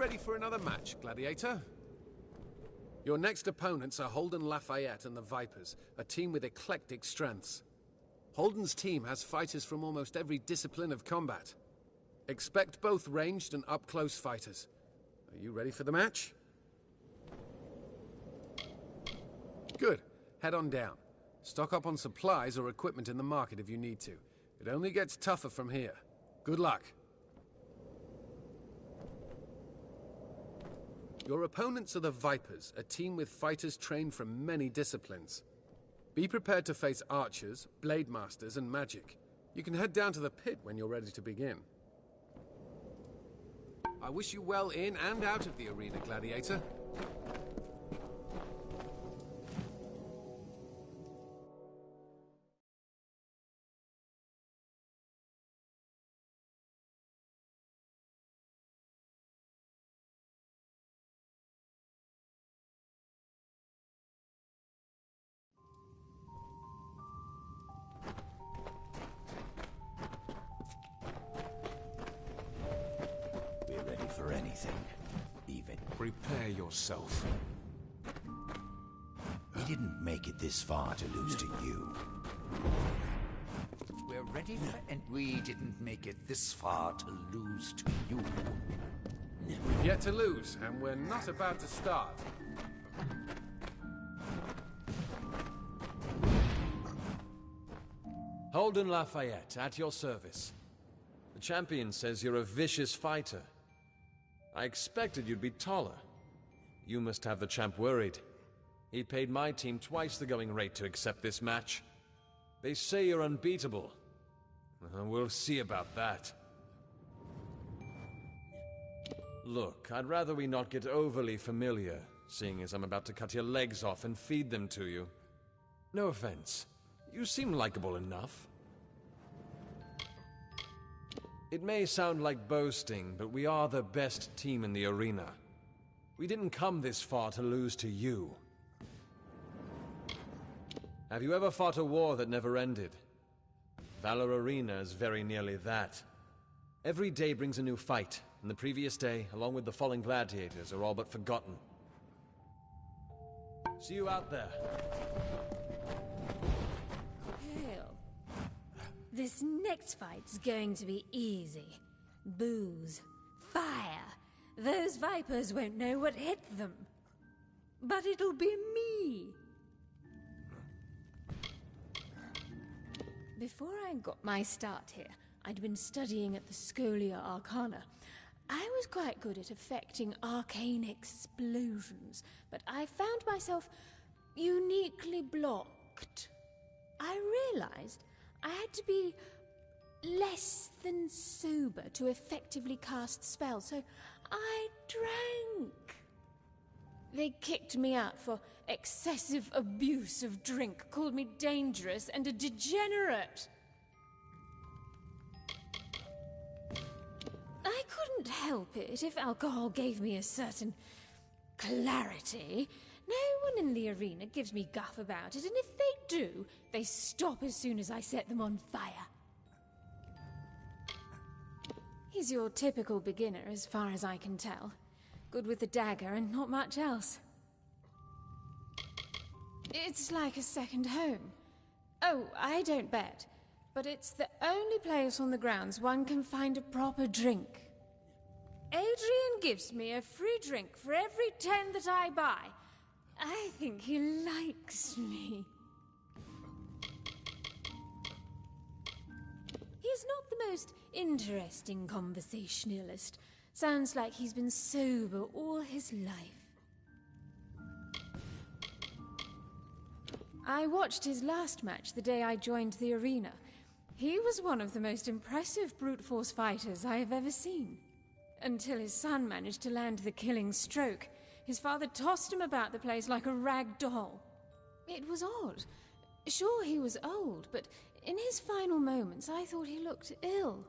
ready for another match, Gladiator? Your next opponents are Holden Lafayette and the Vipers, a team with eclectic strengths. Holden's team has fighters from almost every discipline of combat. Expect both ranged and up-close fighters. Are you ready for the match? Good. Head on down. Stock up on supplies or equipment in the market if you need to. It only gets tougher from here. Good luck. Your opponents are the Vipers, a team with fighters trained from many disciplines. Be prepared to face archers, blade masters, and magic. You can head down to the pit when you're ready to begin. I wish you well in and out of the arena, Gladiator. For anything, even. Prepare yourself. We didn't make it this far to lose to you. We're ready for... And we didn't make it this far to lose to you. We've yet to lose, and we're not about to start. Holden Lafayette, at your service. The champion says you're a vicious fighter. I expected you'd be taller. You must have the champ worried. He paid my team twice the going rate to accept this match. They say you're unbeatable. We'll see about that. Look, I'd rather we not get overly familiar, seeing as I'm about to cut your legs off and feed them to you. No offense. You seem likable enough. It may sound like boasting, but we are the best team in the arena. We didn't come this far to lose to you. Have you ever fought a war that never ended? Valor Arena is very nearly that. Every day brings a new fight, and the previous day, along with the fallen gladiators, are all but forgotten. See you out there. This next fight's going to be easy. Booze. Fire. Those Vipers won't know what hit them. But it'll be me. Before I got my start here, I'd been studying at the Scholia Arcana. I was quite good at affecting arcane explosions, but I found myself uniquely blocked. I realized I had to be less than sober to effectively cast spells, so I drank. They kicked me out for excessive abuse of drink, called me dangerous and a degenerate. I couldn't help it if alcohol gave me a certain clarity. No one in the arena gives me guff about it, and if they do, they stop as soon as I set them on fire. He's your typical beginner, as far as I can tell. Good with the dagger and not much else. It's like a second home. Oh, I don't bet, but it's the only place on the grounds one can find a proper drink. Adrian gives me a free drink for every 10 that I buy. I think he likes me. He's not the most interesting conversationalist. Sounds like he's been sober all his life. I watched his last match the day I joined the arena. He was one of the most impressive brute force fighters I have ever seen. Until his son managed to land the killing stroke. His father tossed him about the place like a rag doll. It was odd. Sure, he was old, but in his final moments, I thought he looked ill.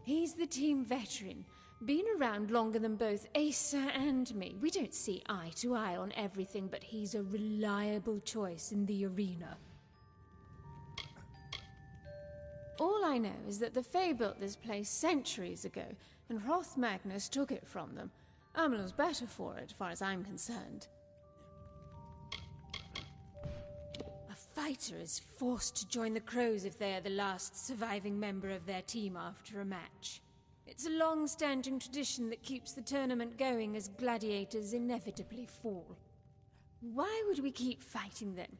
He's the team veteran. Been around longer than both Asa and me. We don't see eye to eye on everything, but he's a reliable choice in the arena. All I know is that the Fae built this place centuries ago, and Hroth Magnus took it from them. Amalur's better for it, as far as I'm concerned. A fighter is forced to join the Crows if they are the last surviving member of their team after a match. It's a long-standing tradition that keeps the tournament going as gladiators inevitably fall. Why would we keep fighting then?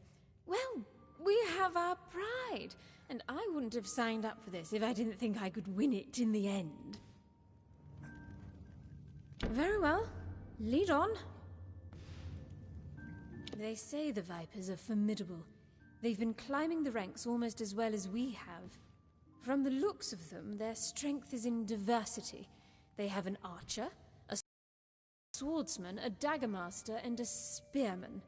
Well, we have our pride, and I wouldn't have signed up for this if I didn't think I could win it in the end. Very well. Lead on. They say the Vipers are formidable. They've been climbing the ranks almost as well as we have. From the looks of them, their strength is in diversity. They have an archer, a swordsman, a daggermaster, and a spearman.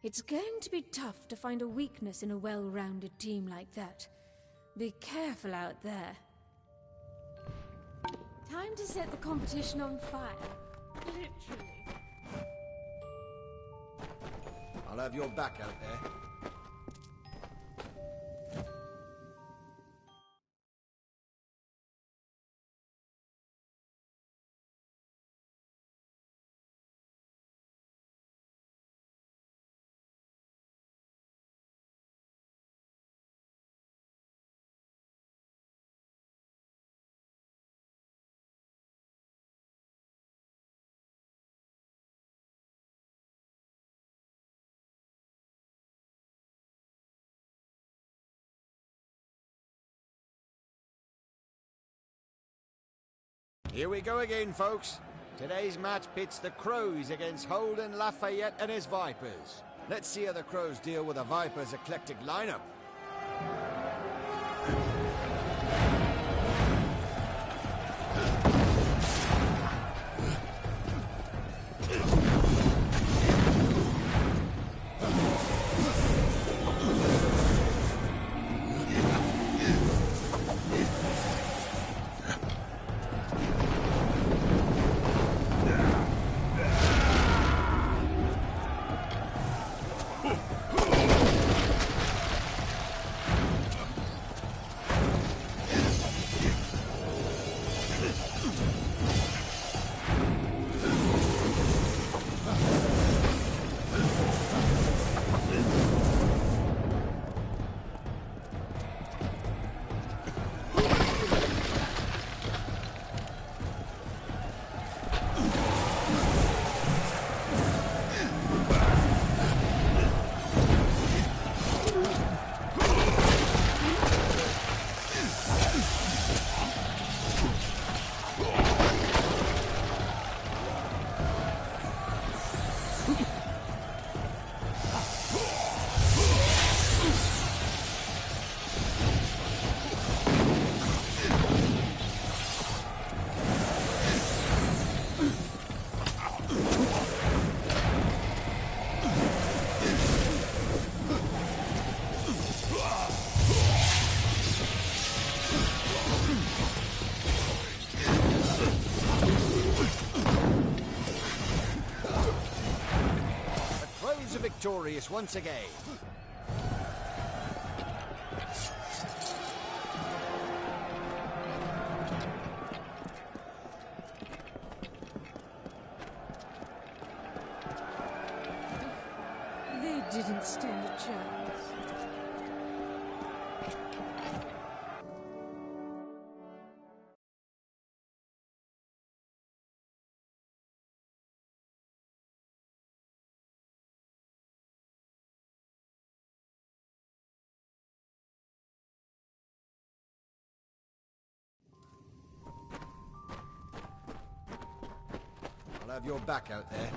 It's going to be tough to find a weakness in a well-rounded team like that. Be careful out there. Time to set the competition on fire. Literally. I'll have your back out there. Here we go again, folks. Today's match pits the Crows against Holden Lafayette and his Vipers. Let's see how the Crows deal with the Vipers' eclectic lineup. Victorious once again. They didn't stand a chance. I'll have your back out there.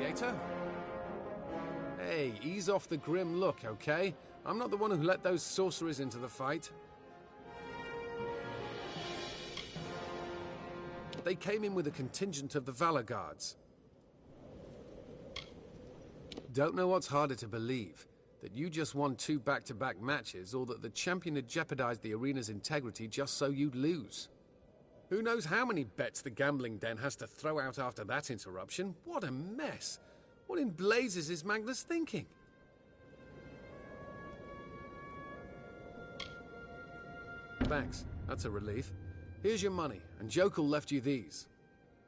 Gladiator. Hey, ease off the grim look, okay? I'm not the one who let those sorcerers into the fight. They came in with a contingent of the Valor guards. Don't know what's harder to believe, that you just won 2 back-to-back matches, or that the champion had jeopardized the arena's integrity just so you'd lose. Who knows how many bets the gambling den has to throw out after that interruption? What a mess! What in blazes is Magnus thinking? Thanks, that's a relief. Here's your money, and Jokul left you these.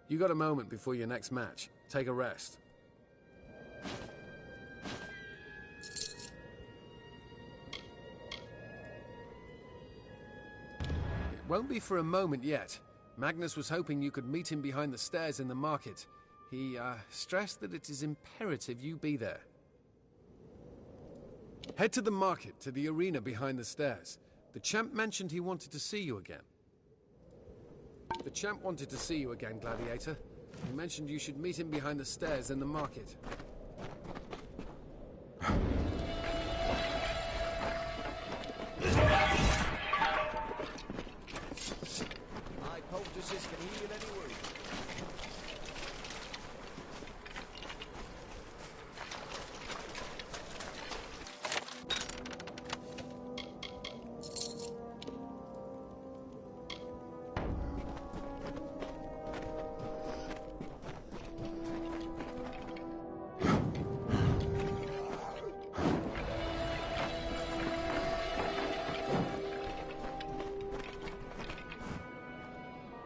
You got a moment before your next match. Take a rest. It won't be for a moment yet. Magnus was hoping you could meet him behind the stairs in the market. He, stressed that it is imperative you be there. Head to the market, to the arena behind the stairs. The champ mentioned he wanted to see you again. The champ wanted to see you again, Gladiator. He mentioned you should meet him behind the stairs in the market. My poultices can heal any wound.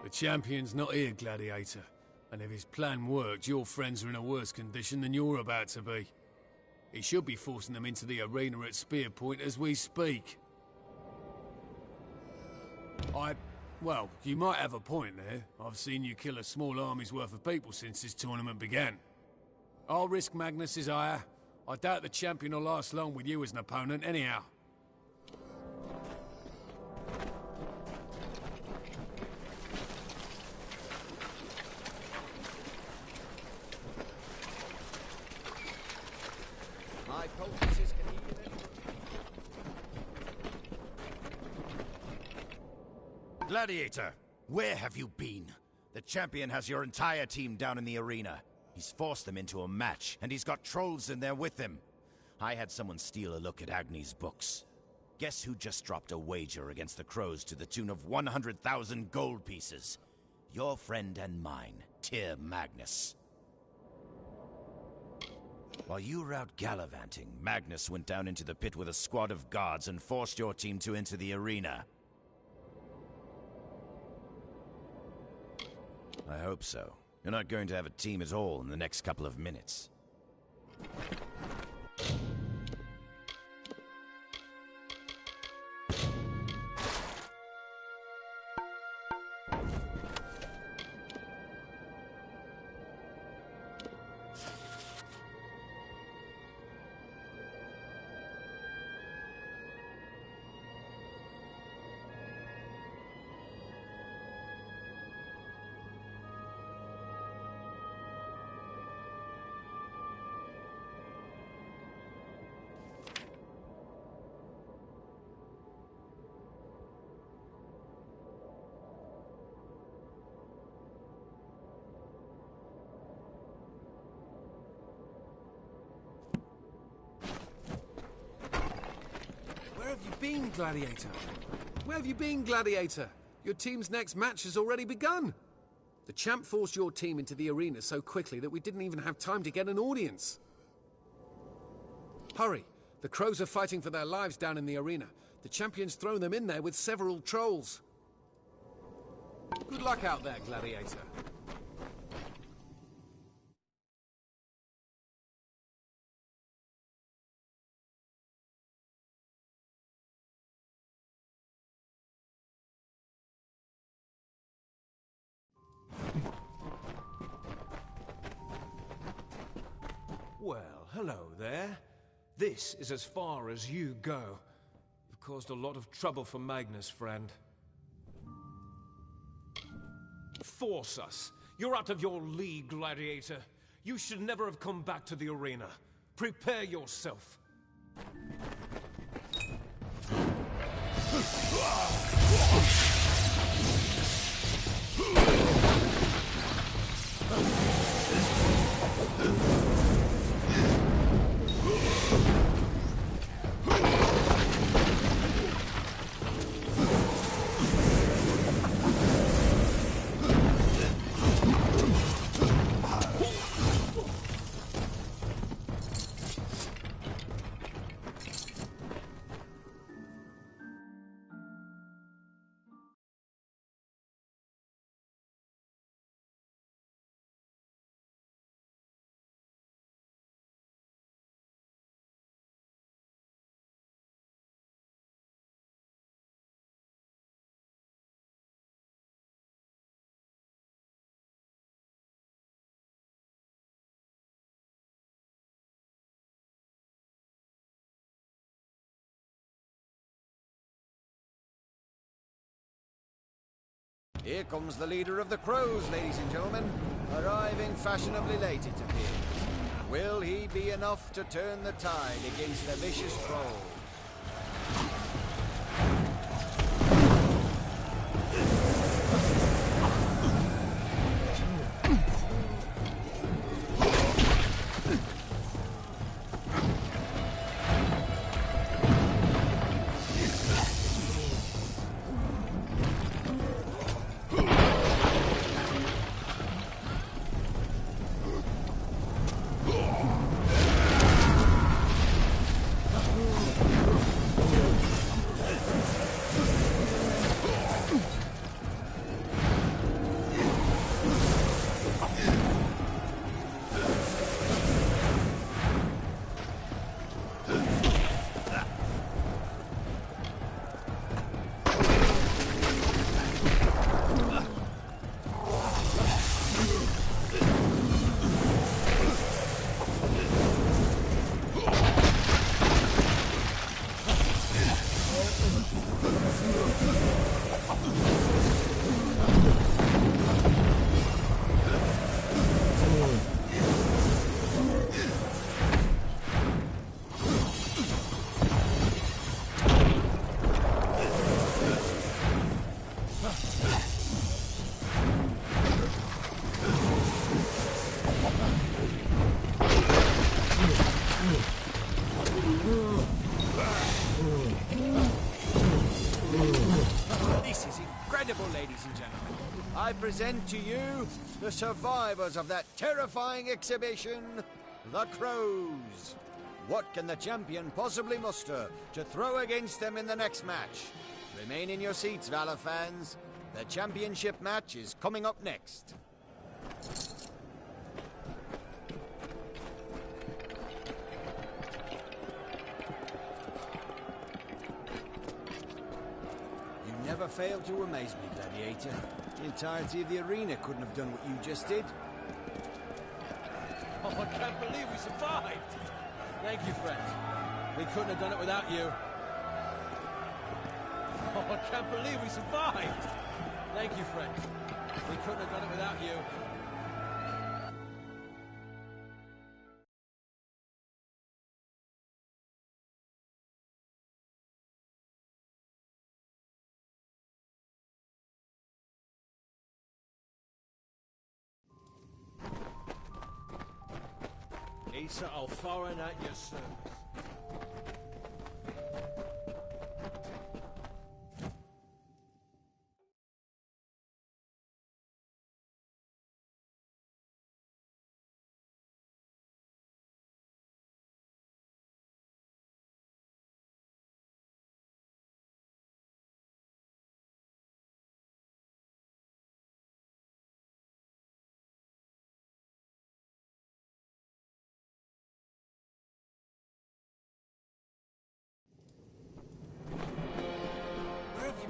The champion's not here, Gladiator. And if his plan worked, your friends are in a worse condition than you're about to be. He should be forcing them into the arena at spear point as we speak. Well, you might have a point there. I've seen you kill a small army's worth of people since this tournament began. I'll risk Magnus's ire. I doubt the champion will last long with you as an opponent anyhow. My poultices can heal any wound. Gladiator, where have you been? The champion has your entire team down in the arena. He's forced them into a match, and he's got trolls in there with him. I had someone steal a look at Agni's books. Guess who just dropped a wager against the Crows to the tune of 100,000 gold pieces? Your friend and mine, Tyr Magnus. While you were out gallivanting, Magnus went down into the pit with a squad of guards and forced your team to enter the arena. I hope so. You're not going to have a team at all in the next couple of minutes. Where have you been, Gladiator? Where have you been, Gladiator? Your team's next match has already begun. The champ forced your team into the arena so quickly that we didn't even have time to get an audience. Hurry. The Crows are fighting for their lives down in the arena. The champion's thrown them in there with several trolls. Good luck out there, Gladiator. Well, hello there. This is as far as you go. You've caused a lot of trouble for Magnus, friend. Force us. You're out of your league, Gladiator. You should never have come back to the arena. Prepare yourself. Here comes the leader of the Crows, ladies and gentlemen. Arriving fashionably late, it appears. Will he be enough to turn the tide against the vicious Crows? I present to you the survivors of that terrifying exhibition, the Crows. What can the champion possibly muster to throw against them in the next match? Remain in your seats, Valor fans. The championship match is coming up next. You never failed to amaze me, Gladiator. The entirety of the arena couldn't have done what you just did. Oh, I can't believe we survived! Thank you, friend. We couldn't have done it without you. Oh, I can't believe we survived! Thank you, friend. We couldn't have done it without you. Asa Alfarin at your service.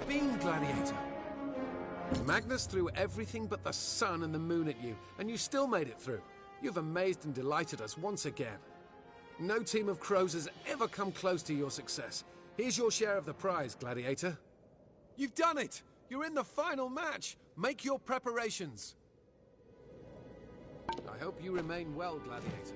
Been, Gladiator? Magnus threw everything but the sun and the moon at you, and you still made it through. You've amazed and delighted us once again. No team of Crows has ever come close to your success. Here's your share of the prize, Gladiator. You've done it! You're in the final match! Make your preparations! I hope you remain well, Gladiator.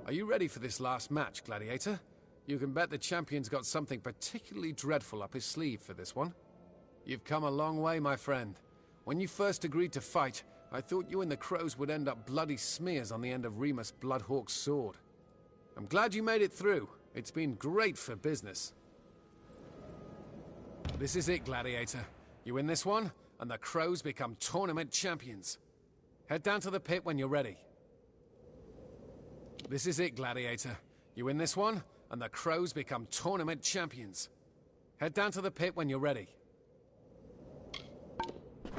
Are you ready for this last match, Gladiator? You can bet the champion's got something particularly dreadful up his sleeve for this one. You've come a long way, my friend. When you first agreed to fight, I thought you and the Crows would end up bloody smears on the end of Remus Bloodhawk's sword. I'm glad you made it through. It's been great for business. This is it, Gladiator. You win this one, and the Crows become tournament champions. Head down to the pit when you're ready. This is it, Gladiator. You win this one, and the Crows become tournament champions. Head down to the pit when you're ready.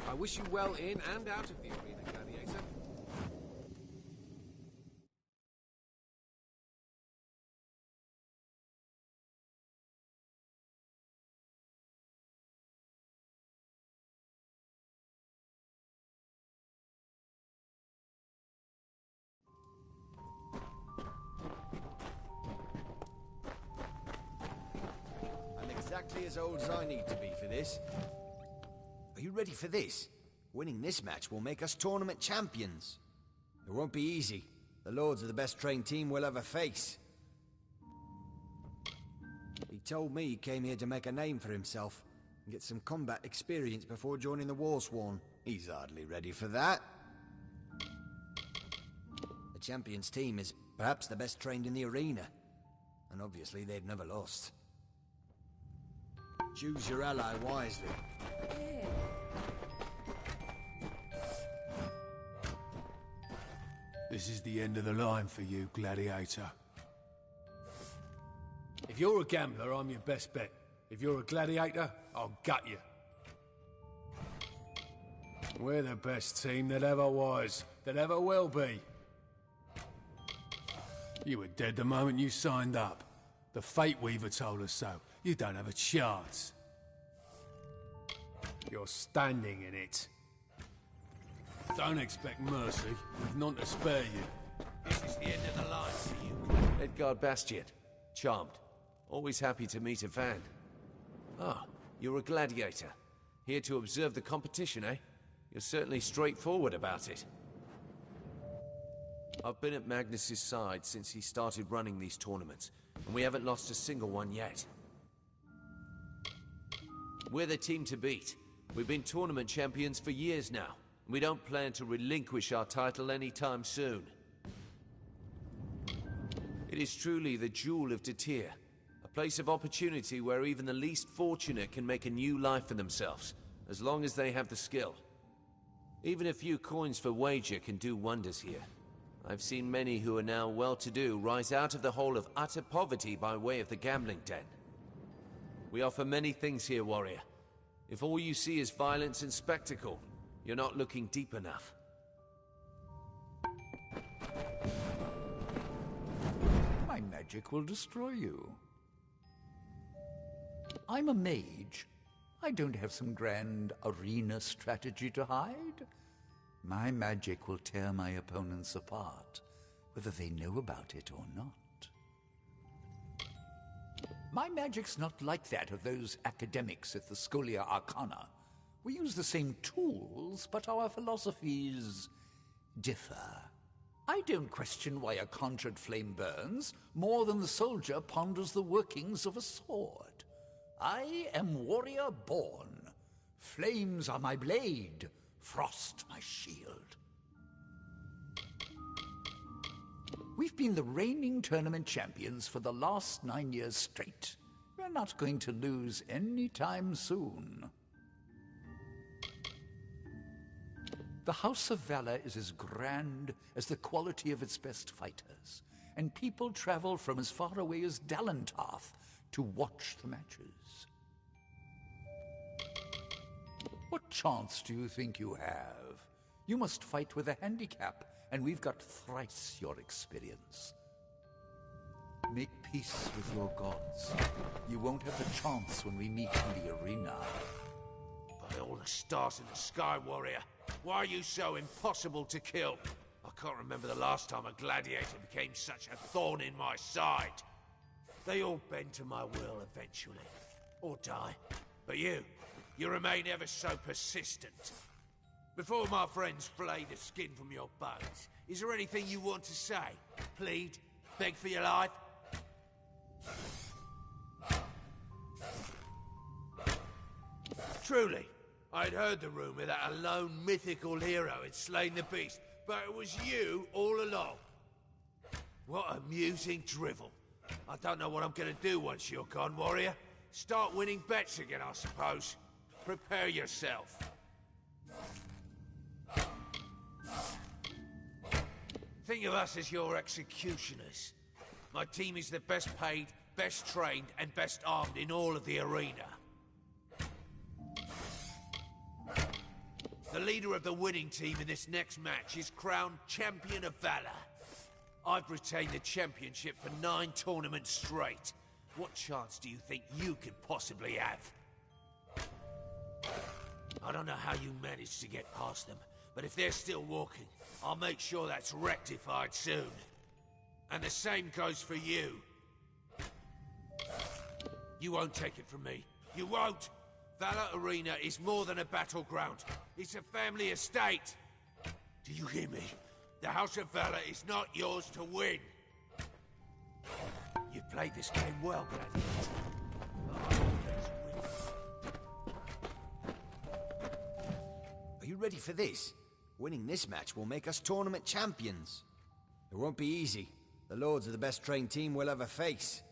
I wish you well in and out of the arena, Gladiator. I'm exactly as old as I need to be for this. Are you ready for this? Winning this match will make us tournament champions. It won't be easy. The Lords are the best trained team we'll ever face. He told me he came here to make a name for himself and get some combat experience before joining the Warsworn. He's hardly ready for that. The champions team is perhaps the best trained in the arena. And obviously they've never lost. Choose your ally wisely. This is the end of the line for you, Gladiator. If you're a gambler, I'm your best bet. If you're a gladiator, I'll gut you. We're the best team that ever was, that ever will be. You were dead the moment you signed up. The Fate Weaver told us so. You don't have a chance. You're standing in it. Don't expect mercy. We've none to spare you. This is the end of the line for you. Edgar Bastian. Charmed. Always happy to meet a fan. Ah, you're a gladiator. Here to observe the competition, eh? You're certainly straightforward about it. I've been at Magnus's side since he started running these tournaments, and we haven't lost a single one yet. We're the team to beat. We've been tournament champions for years now. We don't plan to relinquish our title anytime soon. It is truly the Jewel of Detir, a place of opportunity where even the least fortunate can make a new life for themselves, as long as they have the skill. Even a few coins for wager can do wonders here. I've seen many who are now well-to-do rise out of the hole of utter poverty by way of the gambling den. We offer many things here, warrior. If all you see is violence and spectacle, you're not looking deep enough. My magic will destroy you. I'm a mage. I don't have some grand arena strategy to hide. My magic will tear my opponents apart, whether they know about it or not. My magic's not like that of those academics at the Scholia Arcana. We use the same tools, but our philosophies differ. I don't question why a conjured flame burns more than the soldier ponders the workings of a sword. I am warrior born. Flames are my blade, frost my shield. We've been the reigning tournament champions for the last 9 years straight. We're not going to lose any time soon. The House of Valor is as grand as the quality of its best fighters, and people travel from as far away as Dalentarth to watch the matches. What chance do you think you have? You must fight with a handicap, and we've got thrice your experience. Make peace with your gods. You won't have a chance when we meet in the arena. By all the stars in the sky, warrior, Why are you so impossible to kill? I can't remember the last time a gladiator became such a thorn in my side. They all bend to my will eventually, or die. But you remain ever so persistent. Before my friends flay the skin from your bones, is there anything you want to say? Plead? Beg for your life? Truly, I'd heard the rumor that a lone mythical hero had slain the beast, but it was you all along. What amusing drivel. I don't know what I'm gonna do once you're gone, warrior. Start winning bets again, I suppose. Prepare yourself. Think of us as your executioners. My team is the best paid, best trained, and best armed in all of the arena. The leader of the winning team in this next match is crowned Champion of Valor. I've retained the championship for 9 tournaments straight. What chance do you think you could possibly have? I don't know how you managed to get past them, but if they're still walking, I'll make sure that's rectified soon. And the same goes for you. You won't take it from me. You won't! Valor Arena is more than a battleground. It's a family estate. Do you hear me? The House of Valor is not yours to win. You played this game well, Gladiator. Are you ready for this? Winning this match will make us tournament champions. It won't be easy. The Lords are the best trained team we'll ever face.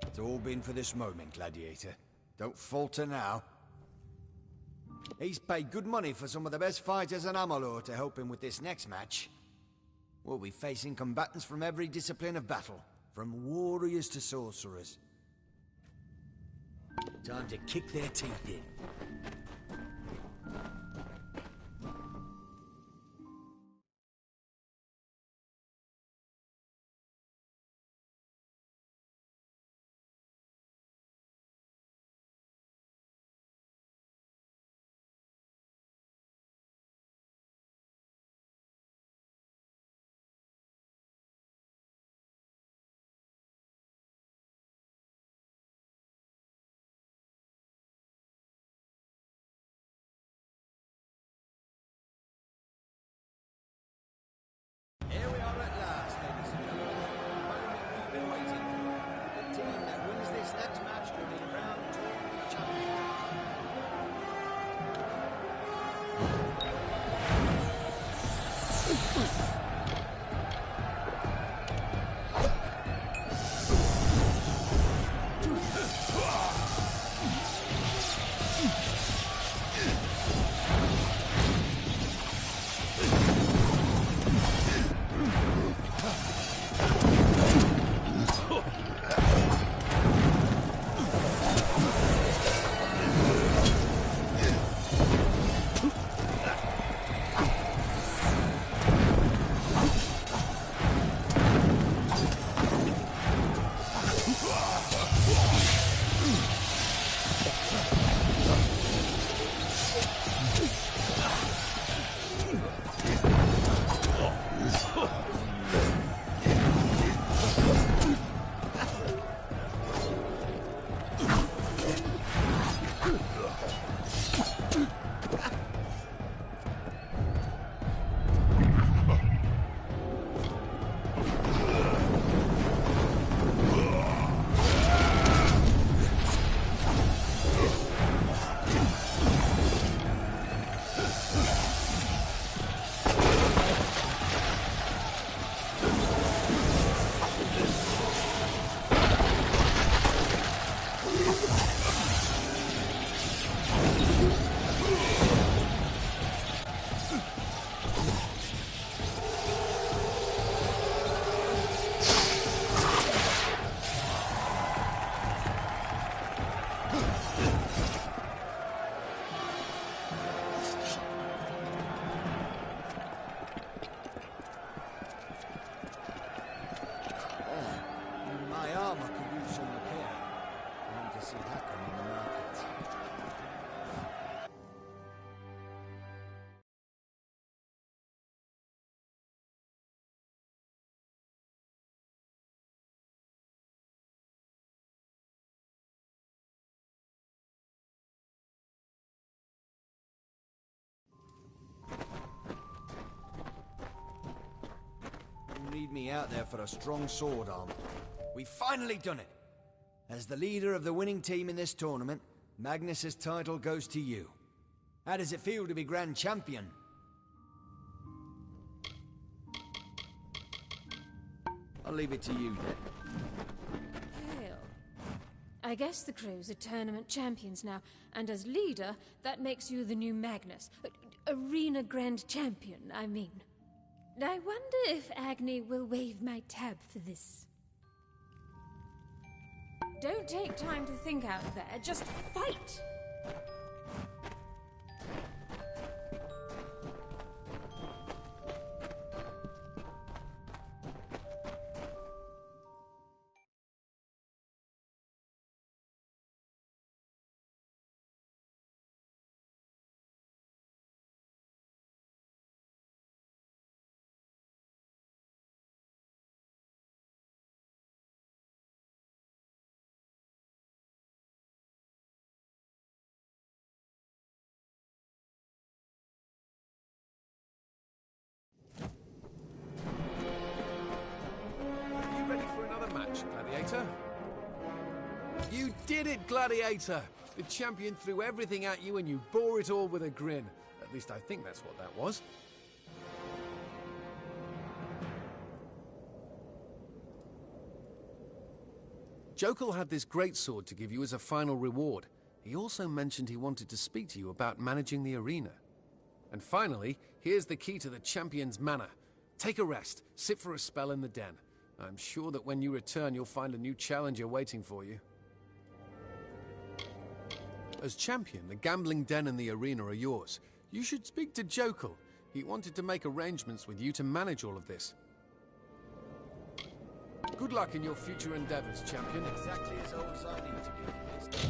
It's all been for this moment, Gladiator. Don't falter now. He's paid good money for some of the best fighters in Amalur to help him with this next match. We'll be facing combatants from every discipline of battle, from warriors to sorcerers. Time to kick their teeth in. lead me out there for a strong sword arm. We've finally done it! As the leader of the winning team in this tournament, Magnus's title goes to you. How does it feel to be Grand Champion? I'll leave it to you, then. Hell. I guess the Crows are tournament champions now, and as leader, that makes you the new Magnus. Arena Grand Champion, I mean. I wonder if Agni will waive my tab for this. Don't take time to think out there, just fight! Gladiator? You did it, Gladiator! The champion threw everything at you and you bore it all with a grin. At least I think that's what that was. Jokal had this great sword to give you as a final reward. He also mentioned he wanted to speak to you about managing the arena. And finally, here's the key to the champion's manor. Take a rest, sit for a spell in the den. I'm sure that when you return, you'll find a new challenger waiting for you. As champion, the gambling den and the arena are yours. You should speak to Jokal. He wanted to make arrangements with you to manage all of this. Good luck in your future endeavors, champion. Exactly as old as I need to be for this.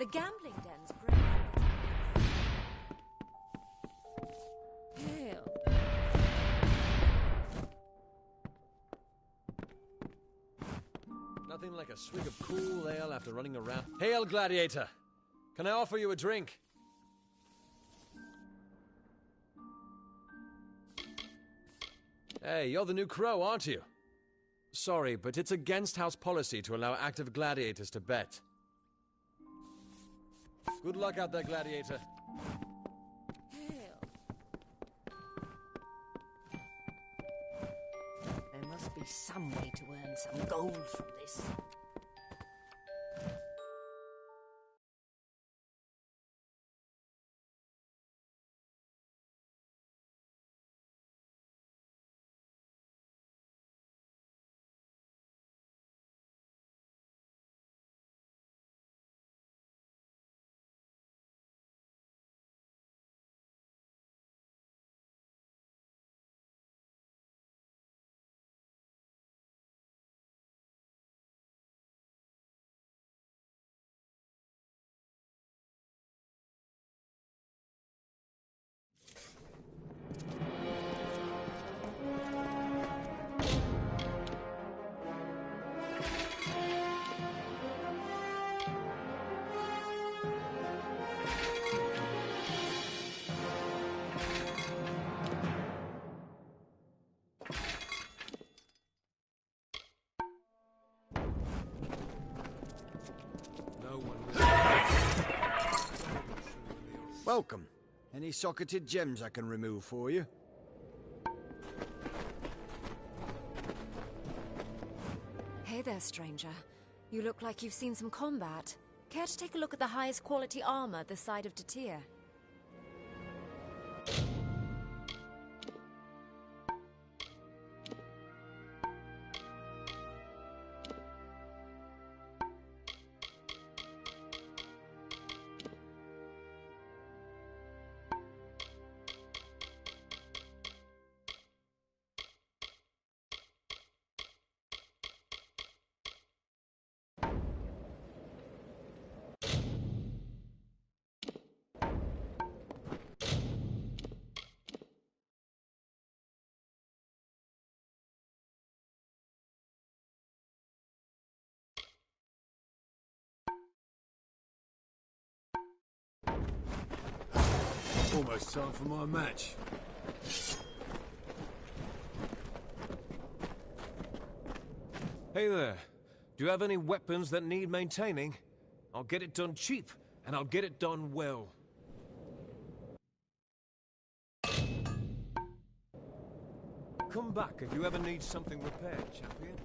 The gambling den's great. Hell. Nothing like a swig of cool ale after running around. Hail, Gladiator! Can I offer you a drink? Hey, you're the new Crow, aren't you? Sorry, but it's against house policy to allow active gladiators to bet. Good luck out there, Gladiator. There must be some way to earn some gold from this. Welcome. Any socketed gems I can remove for you? Hey there, stranger. You look like you've seen some combat. Care to take a look at the highest quality armor this side of Tatir? almost time for my match. Hey there. Do you have any weapons that need maintaining? I'll get it done cheap, and I'll get it done well. Come back if you ever need something repaired, champion.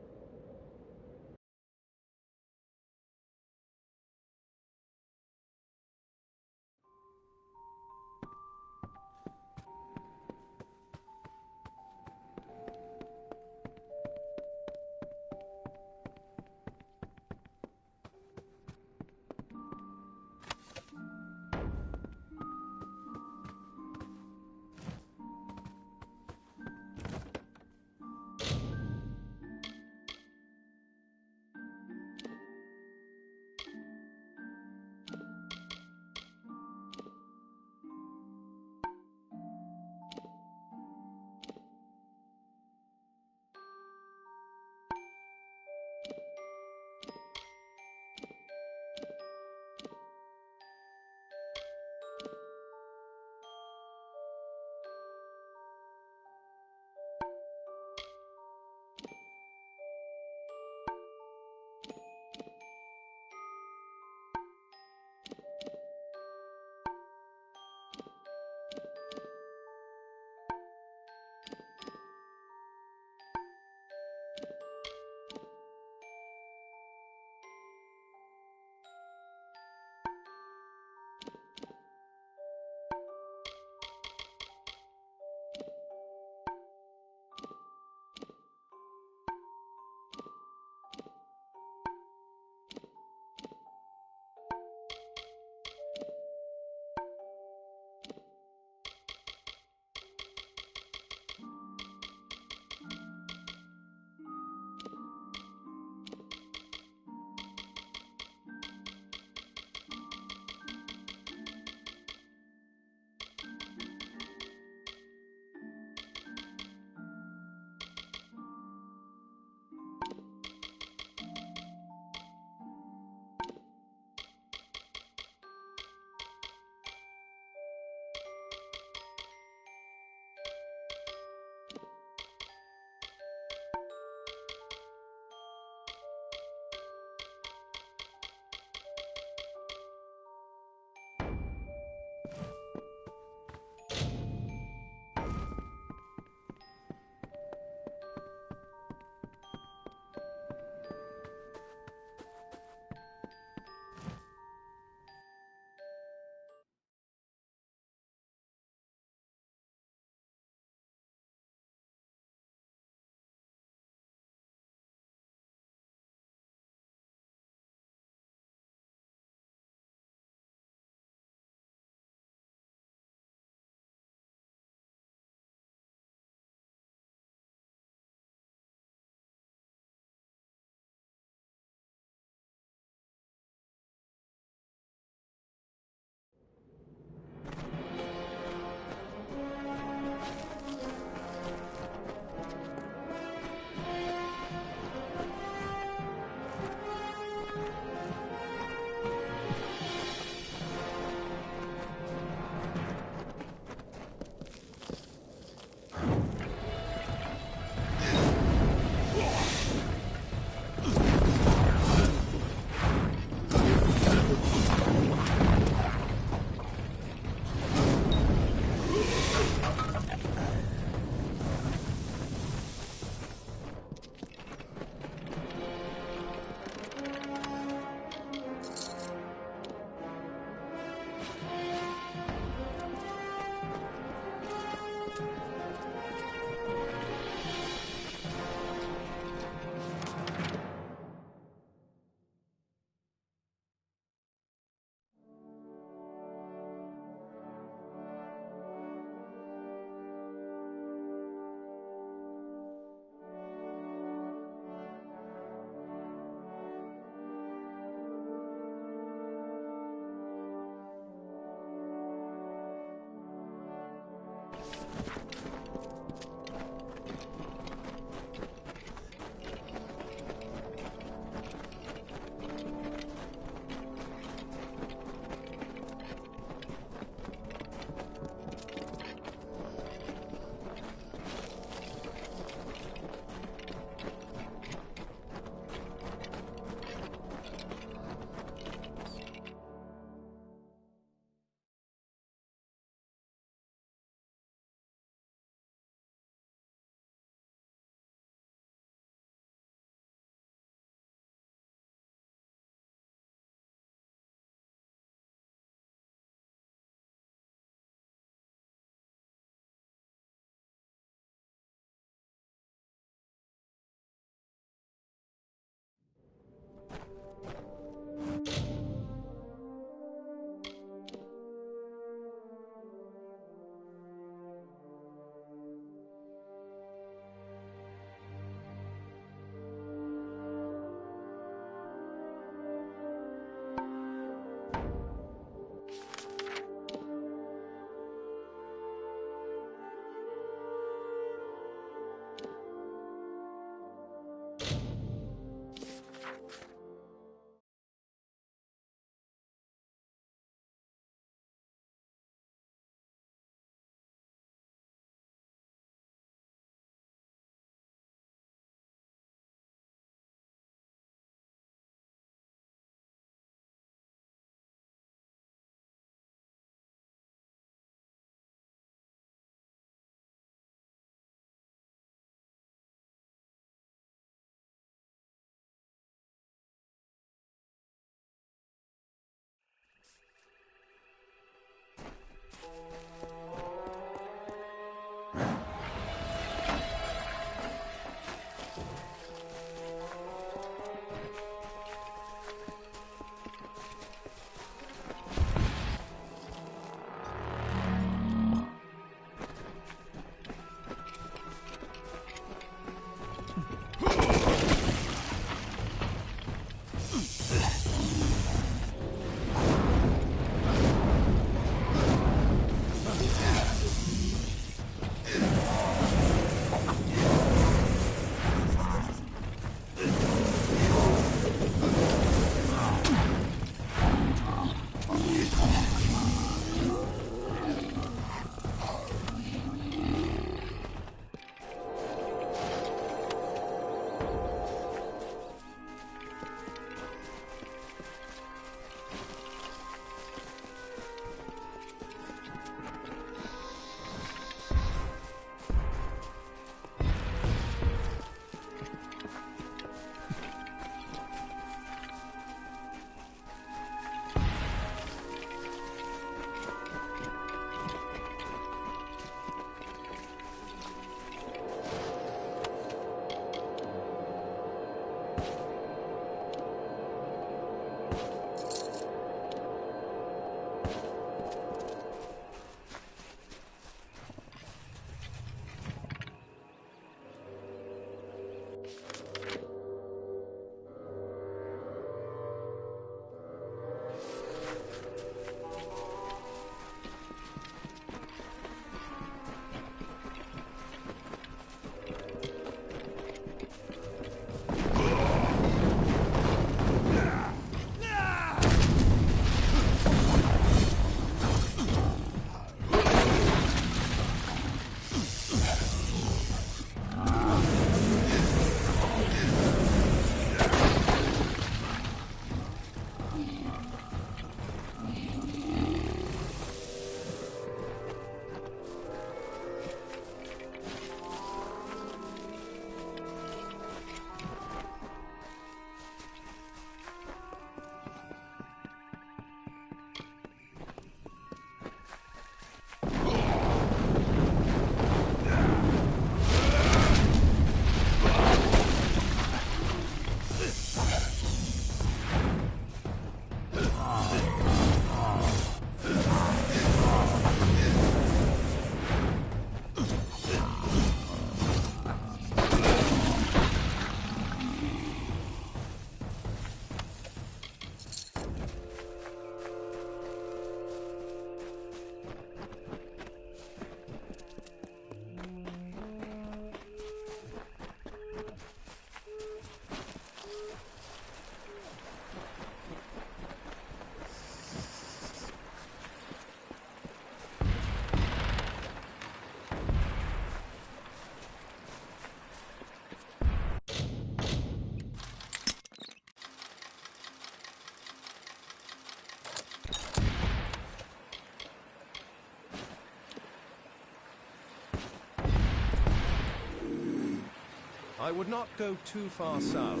I would not go too far south.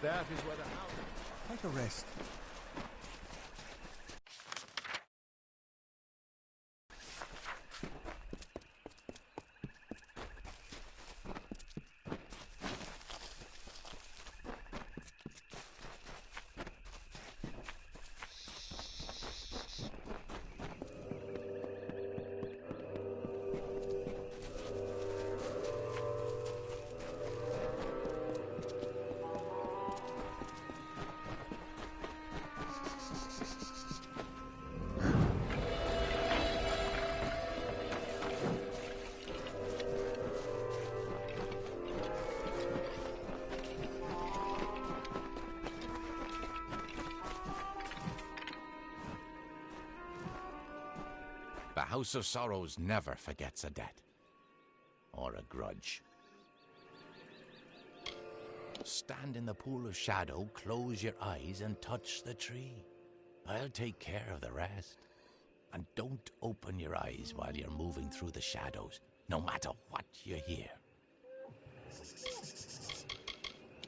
That is where the house... Take a rest. The House of Sorrows never forgets a debt. Or a grudge. Stand in the pool of shadow, close your eyes, and touch the tree. I'll take care of the rest. And don't open your eyes while you're moving through the shadows, no matter what you hear.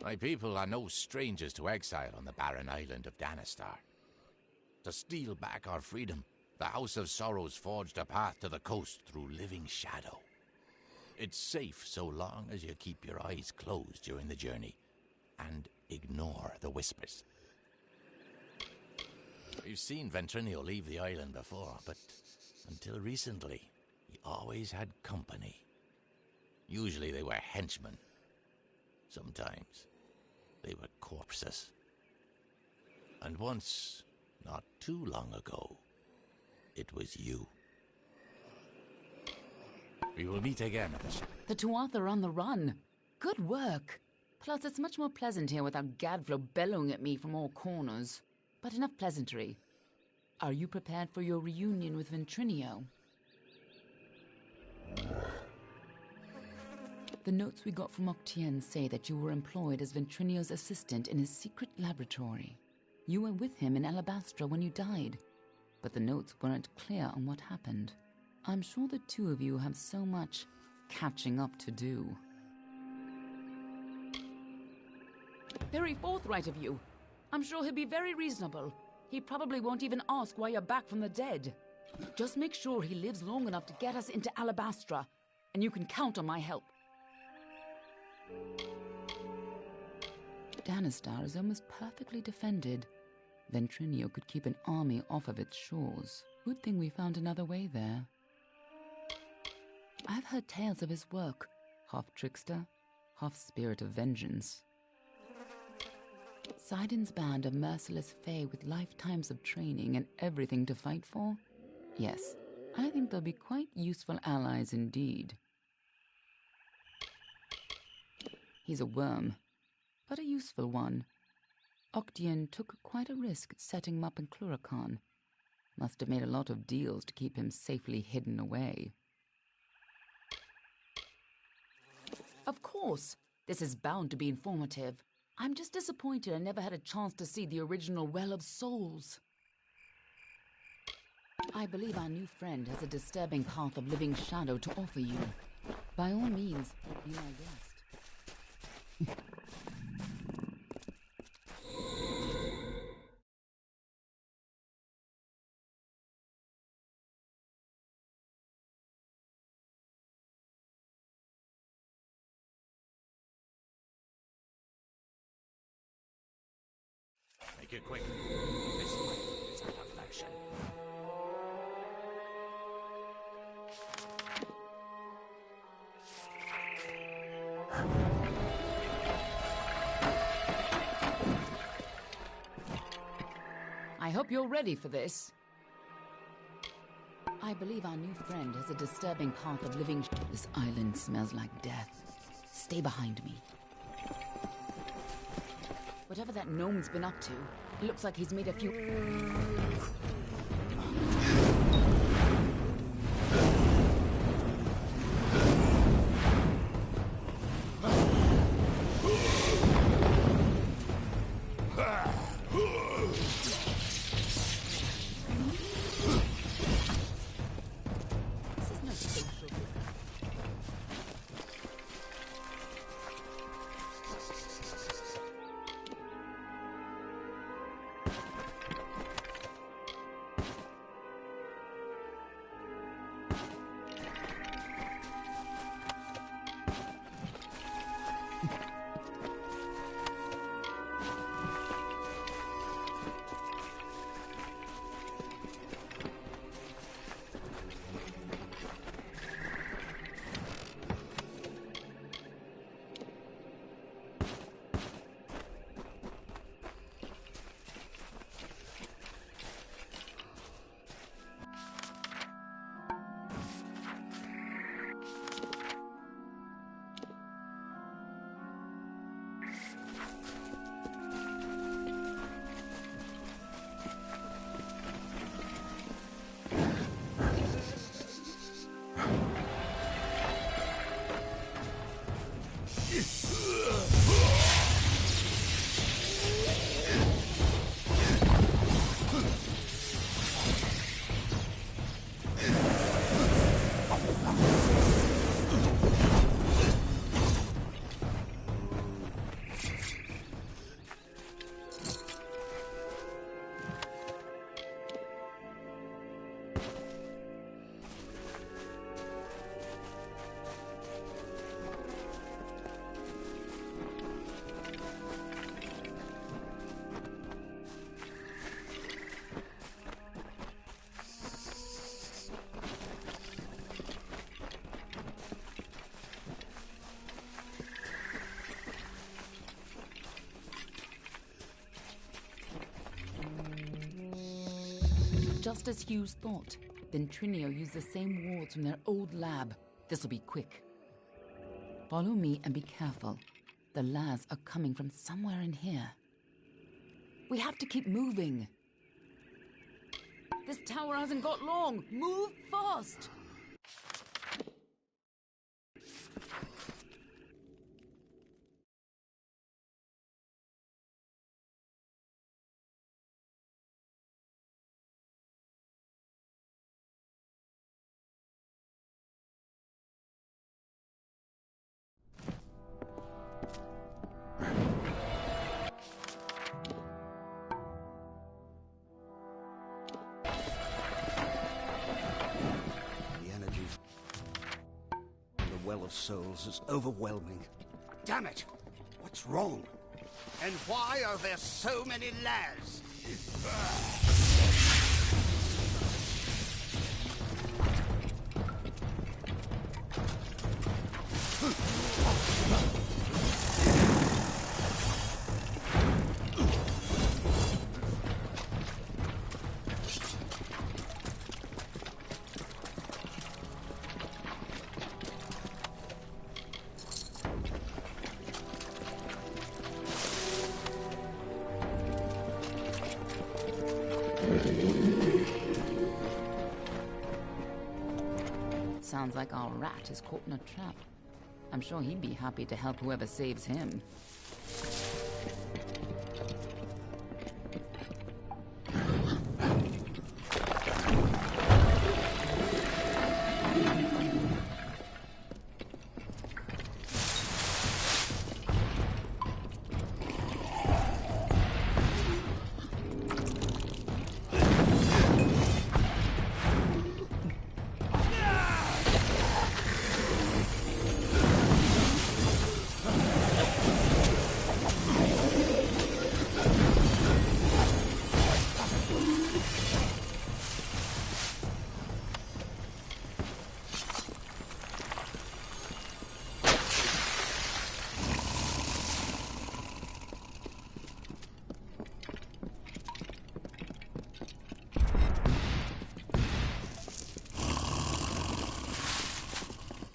My people are no strangers to exile on the barren island of Danistar. To steal back our freedom, The House of Sorrows forged a path to the coast through living shadow. It's safe so long as you keep your eyes closed during the journey and ignore the whispers. We've seen Ventrinio leave the island before, but until recently, he always had company. Usually they were henchmen. Sometimes they were corpses. And once, not too long ago, it was you. We will meet again at the ship. The Tuatha are on the run. Good work. Plus, it's much more pleasant here without Gadflow bellowing at me from all corners. But enough pleasantry. Are you prepared for your reunion with Ventrinio? The notes we got from Octien say that you were employed as Ventrinio's assistant in his secret laboratory. You were with him in Alabastra when you died, but the notes weren't clear on what happened. I'm sure the two of you have so much catching up to do. Very forthright of you. I'm sure he'll be very reasonable. He probably won't even ask why you're back from the dead. Just make sure he lives long enough to get us into Alabastra, and you can count on my help. Danistar is almost perfectly defended. Ventrinio could keep an army off of its shores. Good thing we found another way there. I've heard tales of his work. Half trickster, half spirit of vengeance. Sidon's band of merciless fae with lifetimes of training and everything to fight for? Yes, I think they'll be quite useful allies indeed. He's a worm, but a useful one. Octien took quite a risk setting him up in Cluracan. Must have made a lot of deals to keep him safely hidden away. Of course, this is bound to be informative. I'm just disappointed I never had a chance to see the original Well of Souls. I believe our new friend has a disturbing path of living shadow to offer you. By all means, be my guest. Make it quick. This way is a perfection. I hope you're ready for this. I believe our new friend has a disturbing path of living. This island smells like death. Stay behind me. Whatever that gnome's been up to, it looks like he's made a few... This is no social group. just as Hughes thought. Ventrinio used the same wards from their old lab. This'll be quick. Follow me and be careful. The lads are coming from somewhere in here. We have to keep moving. This tower hasn't got long. Move fast! Of souls is overwhelming. Damn it! What's wrong? And why are there so many lads? Sounds like our rat is caught in a trap. I'm sure he'd be happy to help whoever saves him.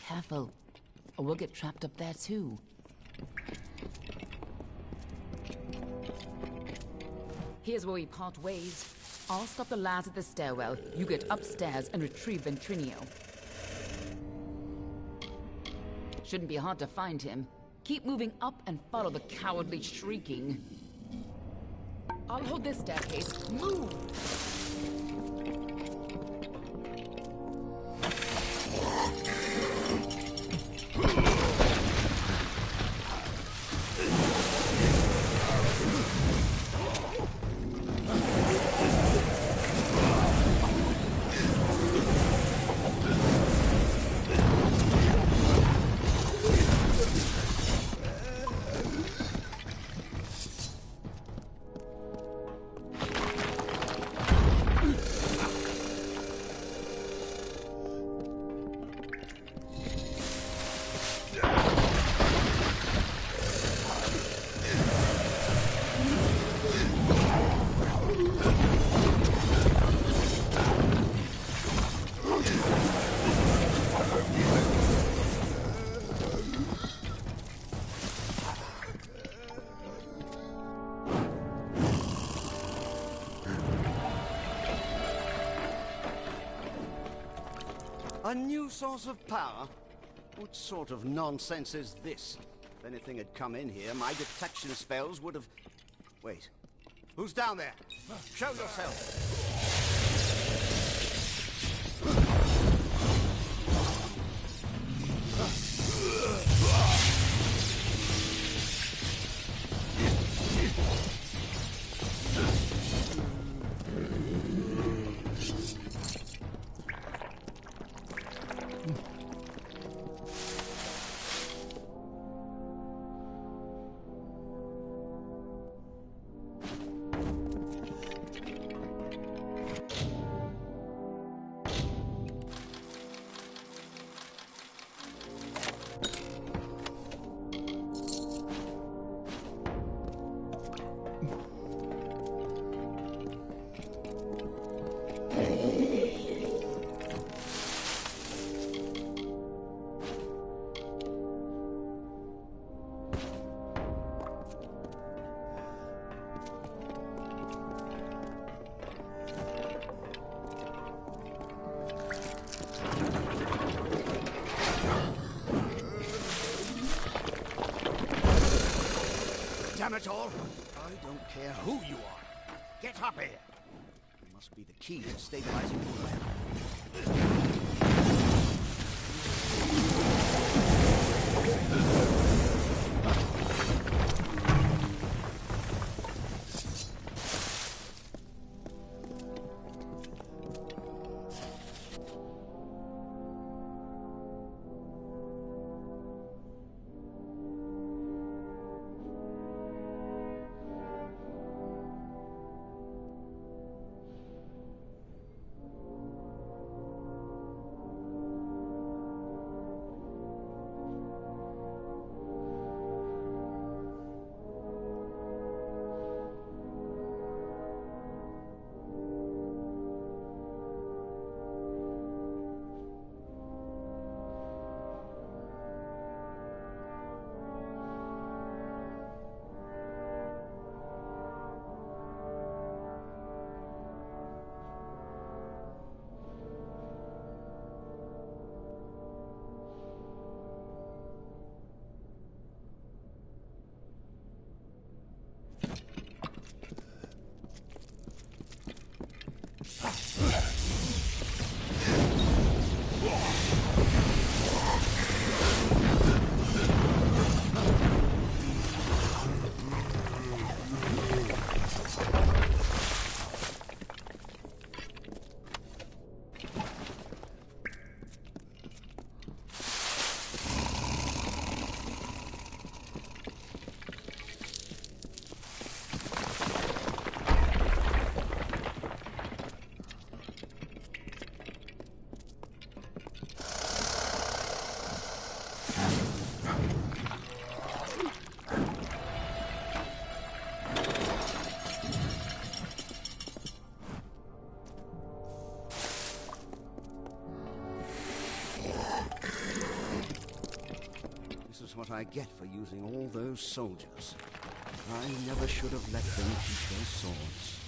Careful, or we'll get trapped up there too. Here's where we part ways. I'll stop the lads at the stairwell. You get upstairs and retrieve Ventrinio. Shouldn't be hard to find him. Keep moving up and follow the cowardly shrieking. I'll hold this staircase. Move! A new source of power? What sort of nonsense is this? If anything had come in here, my detection spells would have... Wait. Who's down there? Show yourself! damn it all! I don't care who you are. Get up here! You must be the key to stabilizing your land. What I get for using all those soldiers. I never should have let them keep their swords.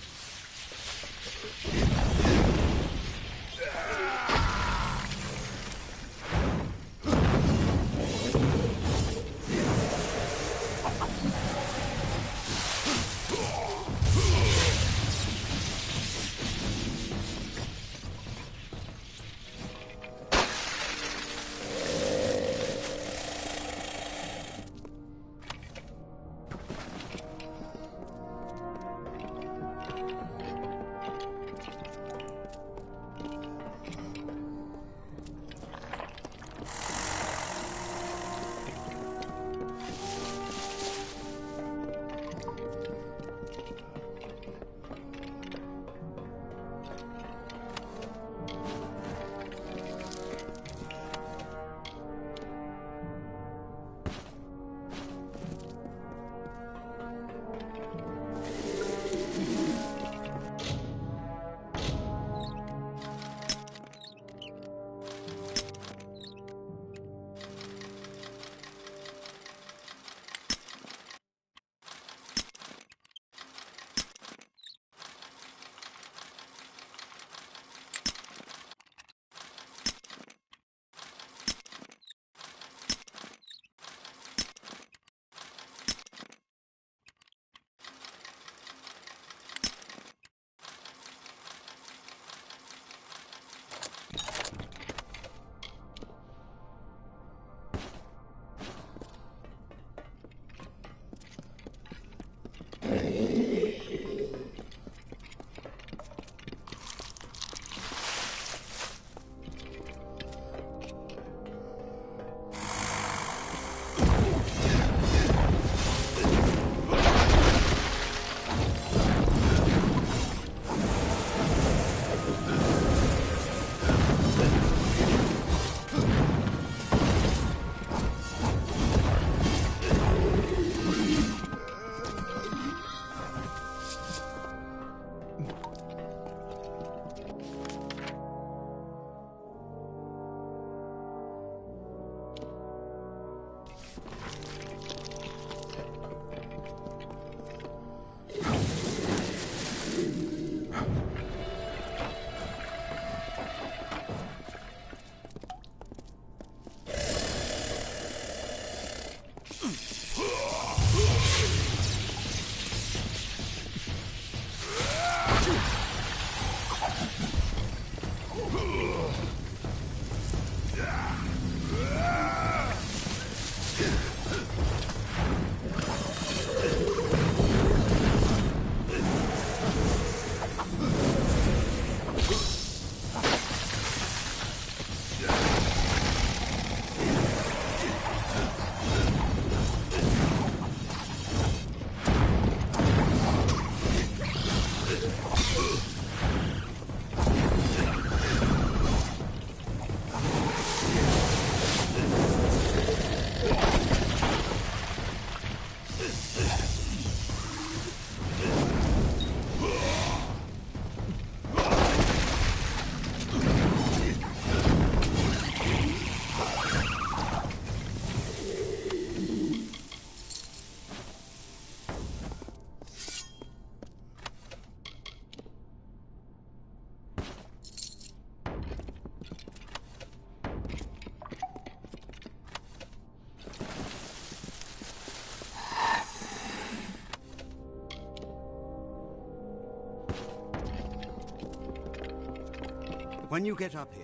When you get up here,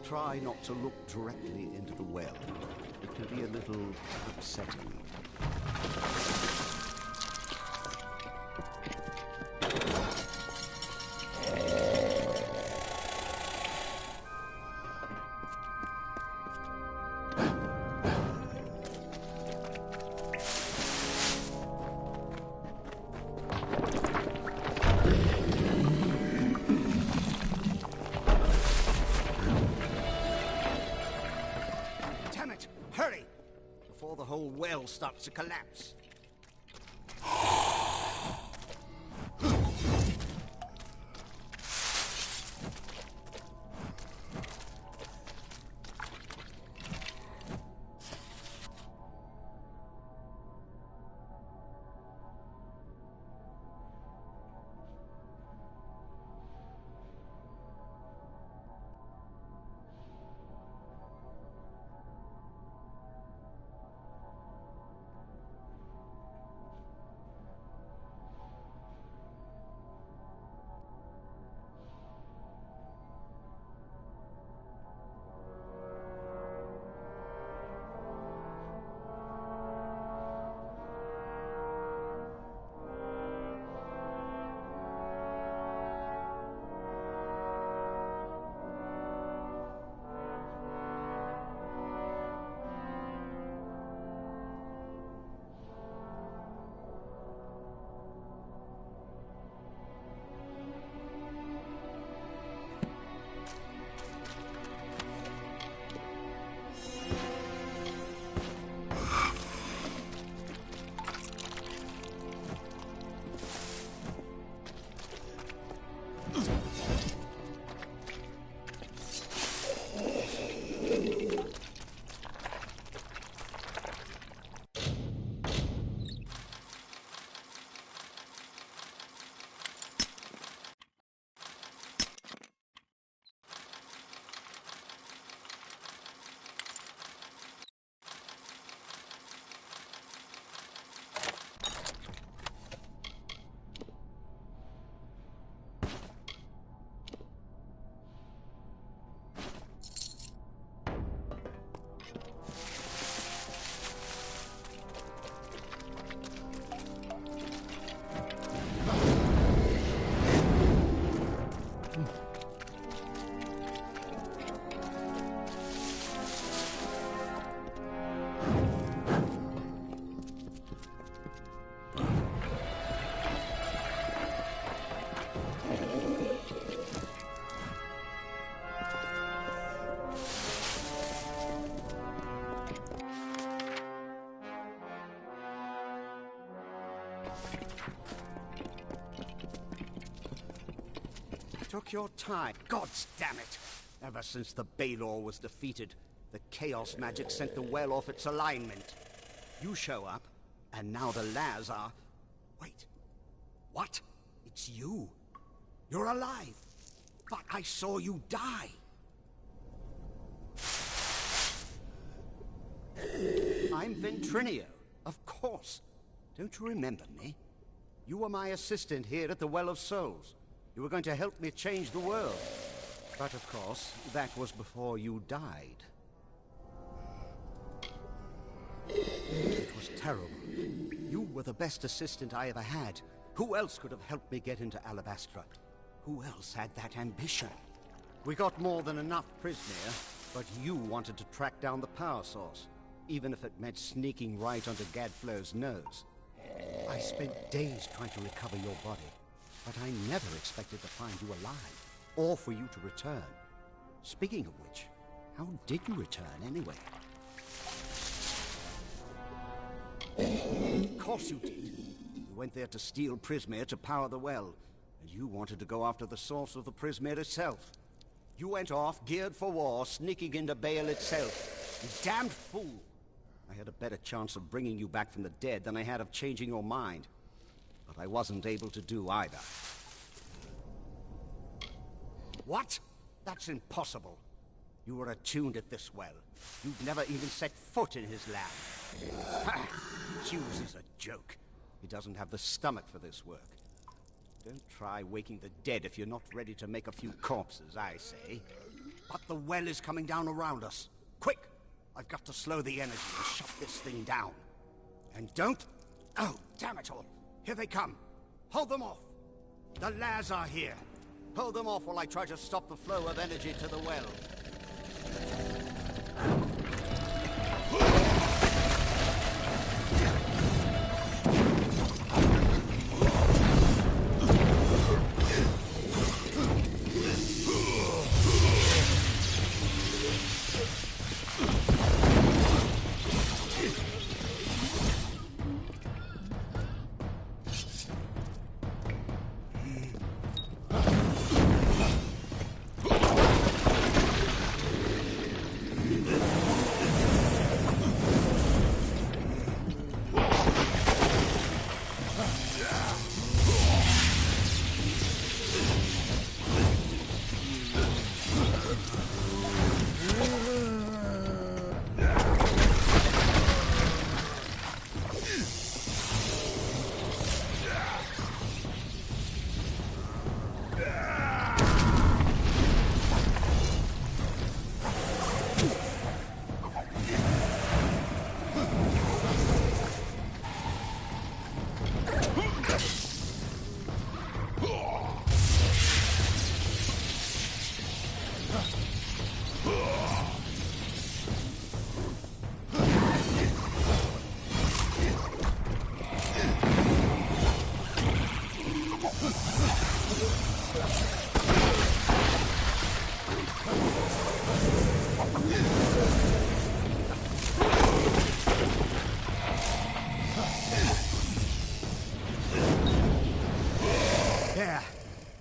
try not to look directly into the well. It can be a little upsetting. Hurry! Before the whole well starts to collapse. Took your time. Gods damn it! Ever since the Valor was defeated, the Chaos magic sent the well off its alignment. You show up, and now the Laz are... Wait. What? It's you. You're alive. But I saw you die. I'm Ventrinio, of course. Don't you remember me? You were my assistant here at the Well of Souls. You were going to help me change the world. But of course, that was before you died. It was terrible. You were the best assistant I ever had. Who else could have helped me get into Alabastra? Who else had that ambition? We got more than enough Prismere, but you wanted to track down the power source, even if it meant sneaking right under Gadflow's nose. I spent days trying to recover your body, but I never expected to find you alive, or for you to return. Speaking of which, how did you return anyway? Of course you did. You went there to steal Prismere to power the well, and you wanted to go after the source of the Prismere itself. You went off, geared for war, sneaking into Baal itself. You damned fool! I had a better chance of bringing you back from the dead than I had of changing your mind. But I wasn't able to do either. What? That's impossible. You were attuned at this well. You'd never even set foot in his lab. Ha! Hughes is a joke. He doesn't have the stomach for this work. Don't try waking the dead if you're not ready to make a few corpses, I say. But the well is coming down around us. Quick! I've got to slow the energy and shut this thing down. And don't... Oh, damn it all! Here they come! Hold them off! The lads are here! Hold them off while I try to stop the flow of energy to the well.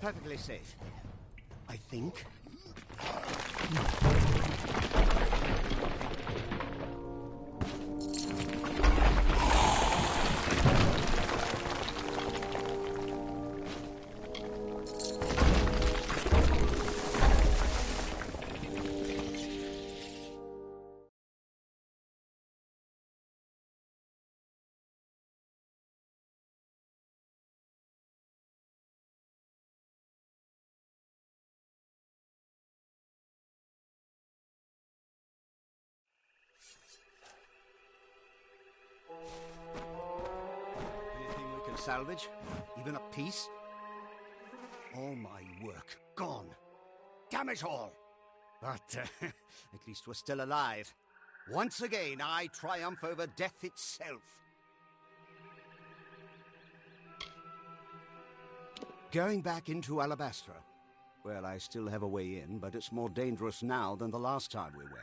Perfectly safe. I think. Anything we can salvage? Even a piece? All my work gone. Damn it all! But at least we're still alive. Once again, I triumph over death itself. Going back into Alabastra. Well, I still have a way in, but it's more dangerous now than the last time we went.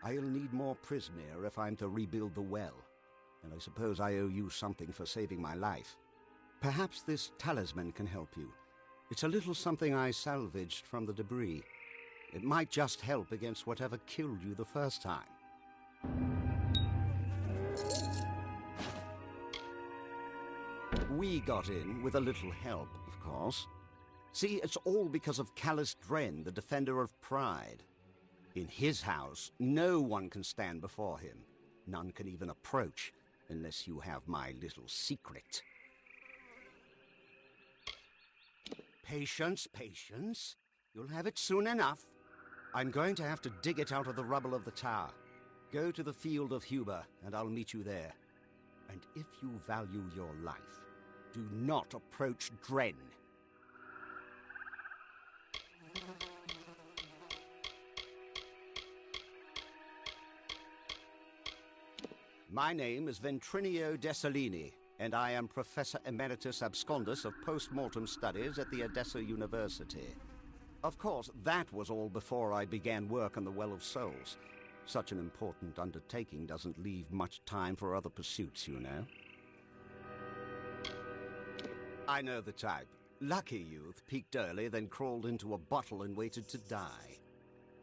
I'll need more Prismere if I'm to rebuild the well. And I suppose I owe you something for saving my life. Perhaps this talisman can help you. It's a little something I salvaged from the debris. It might just help against whatever killed you the first time. We got in with a little help, of course. See, it's all because of Callus Dren, the defender of pride. In his house, no one can stand before him. None can even approach, unless you have my little secret. Patience, patience. You'll have it soon enough. I'm going to have to dig it out of the rubble of the tower. Go to the field of Huber, and I'll meet you there. And if you value your life, do not approach Dren. My name is Ventrinio Dessalini, and I am Professor Emeritus Abscondus of Post-Mortem Studies at the Edessa University. Of course, that was all before I began work on the Well of Souls. Such an important undertaking doesn't leave much time for other pursuits, you know. I know the type. Lucky youth, peaked early, then crawled into a bottle and waited to die.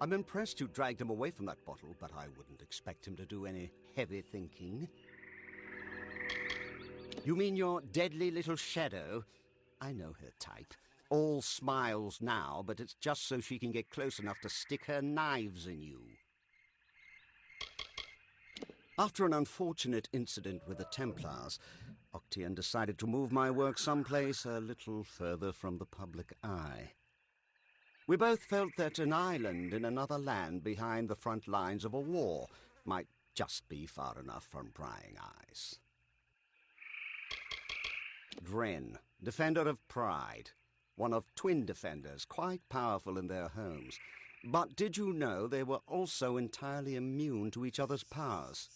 I'm impressed you dragged him away from that bottle, but I wouldn't expect him to do any heavy thinking. You mean your deadly little shadow? I know her type. All smiles now, but it's just so she can get close enough to stick her knives in you. After an unfortunate incident with the Templars, Octian decided to move my work someplace a little further from the public eye. We both felt that an island in another land behind the front lines of a war might just be far enough from prying eyes. Dren, Defender of Pride, one of twin defenders, quite powerful in their homes. But did you know they were also entirely immune to each other's powers?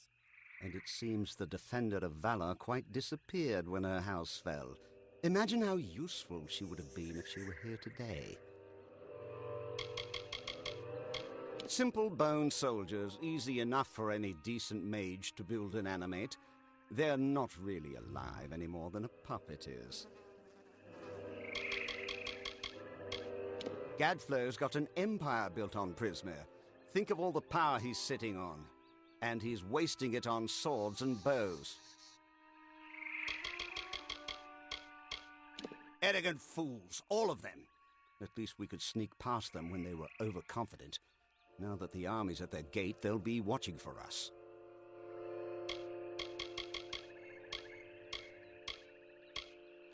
And it seems the Defender of Valor quite disappeared when her house fell. Imagine how useful she would have been if she were here today. Simple bone soldiers, easy enough for any decent mage to build and animate. They're not really alive any more than a puppet is. Gadflow's got an empire built on Prismir. Think of all the power he's sitting on. And he's wasting it on swords and bows. Arrogant fools, all of them. At least we could sneak past them when they were overconfident. Now that the army's at their gate, they'll be watching for us.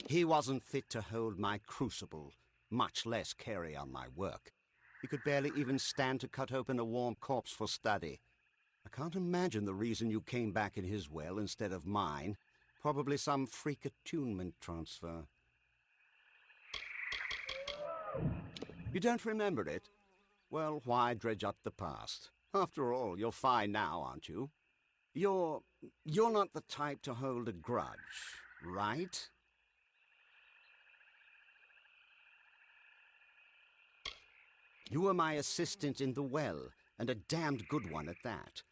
He wasn't fit to hold my crucible, much less carry on my work. He could barely even stand to cut open a warm corpse for study. I can't imagine the reason you came back in his well instead of mine. Probably some freak attunement transfer. You don't remember it? Well, why dredge up the past? After all, you're fine now, aren't you? You're not the type to hold a grudge, right? You were my assistant in the well, and a damned good one at that.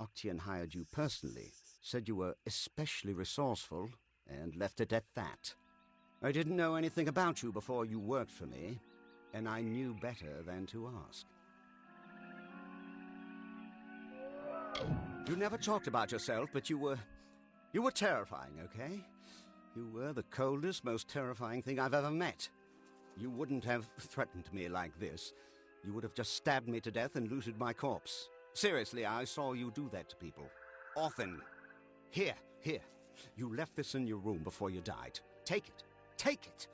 Octian hired you personally, said you were especially resourceful, and left it at that. I didn't know anything about you before you worked for me, and I knew better than to ask. You never talked about yourself, but you were terrifying, okay? You were the coldest, most terrifying thing I've ever met. You wouldn't have threatened me like this. You would have just stabbed me to death and looted my corpse. Seriously, I saw you do that to people. Often. Here. You left this in your room before you died. Take it.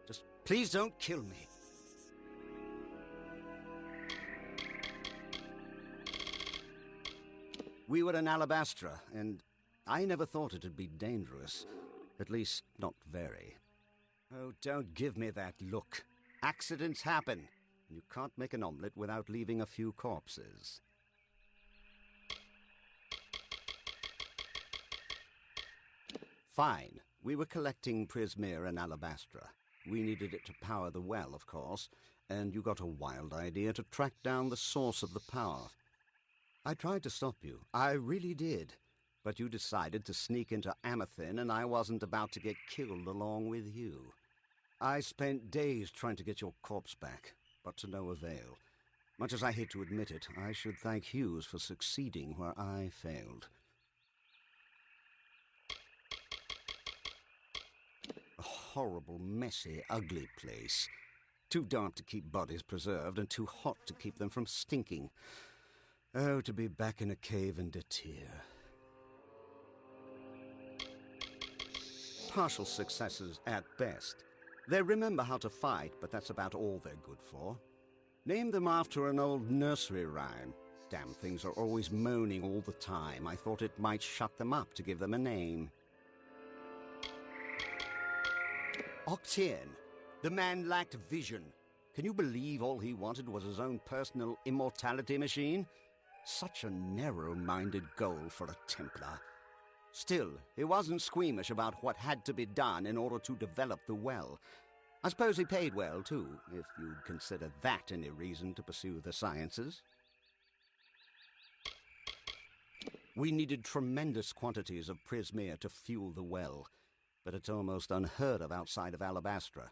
Just please don't kill me. We were in Alabastra, and I never thought it'd be dangerous. At least, not very. Oh, don't give me that look. Accidents happen. You can't make an omelette without leaving a few corpses. Fine. We were collecting Prismir and Alabastra. We needed it to power the well, of course, and you got a wild idea to track down the source of the power. I tried to stop you. I really did. But you decided to sneak into Amethyst, and I wasn't about to get killed along with you. I spent days trying to get your corpse back, but to no avail. Much as I hate to admit it, I should thank Hughes for succeeding where I failed. A horrible, messy, ugly place. Too dark to keep bodies preserved, and too hot to keep them from stinking. Oh, to be back in a cave in Datir. Partial successes at best. They remember how to fight, but that's about all they're good for. Name them after an old nursery rhyme. Damn things are always moaning all the time. I thought it might shut them up to give them a name. Octien. The man lacked vision. Can you believe all he wanted was his own personal immortality machine? Such a narrow-minded goal for a Templar. Still, he wasn't squeamish about what had to be done in order to develop the well. I suppose he paid well, too, if you'd consider that any reason to pursue the sciences. We needed tremendous quantities of prismere to fuel the well, but it's almost unheard of outside of Alabastra,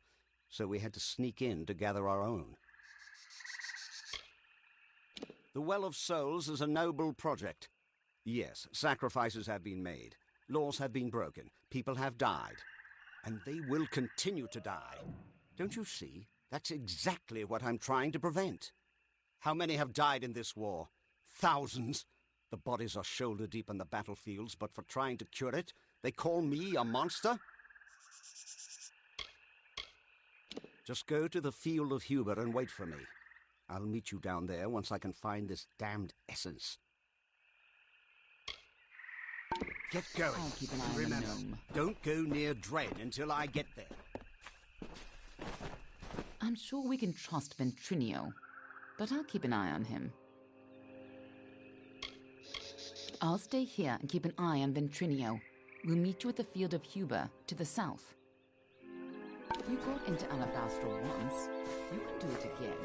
so we had to sneak in to gather our own. The Well of Souls is a noble project. Yes, sacrifices have been made, laws have been broken, people have died, and they will continue to die. Don't you see? That's exactly what I'm trying to prevent. How many have died in this war? Thousands. The bodies are shoulder deep in the battlefields, but for trying to cure it, they call me a monster? Just go to the Field of Huber and wait for me. I'll meet you down there once I can find this damned essence. Get going. I'll keep an eye on the Remember, gnome. don't go near Dren until I get there. I'm sure we can trust Ventrinio, but I'll keep an eye on him. I'll stay here and keep an eye on Ventrinio. We'll meet you at the Field of Huber, to the south. You got into Alabastra once. You can do it again.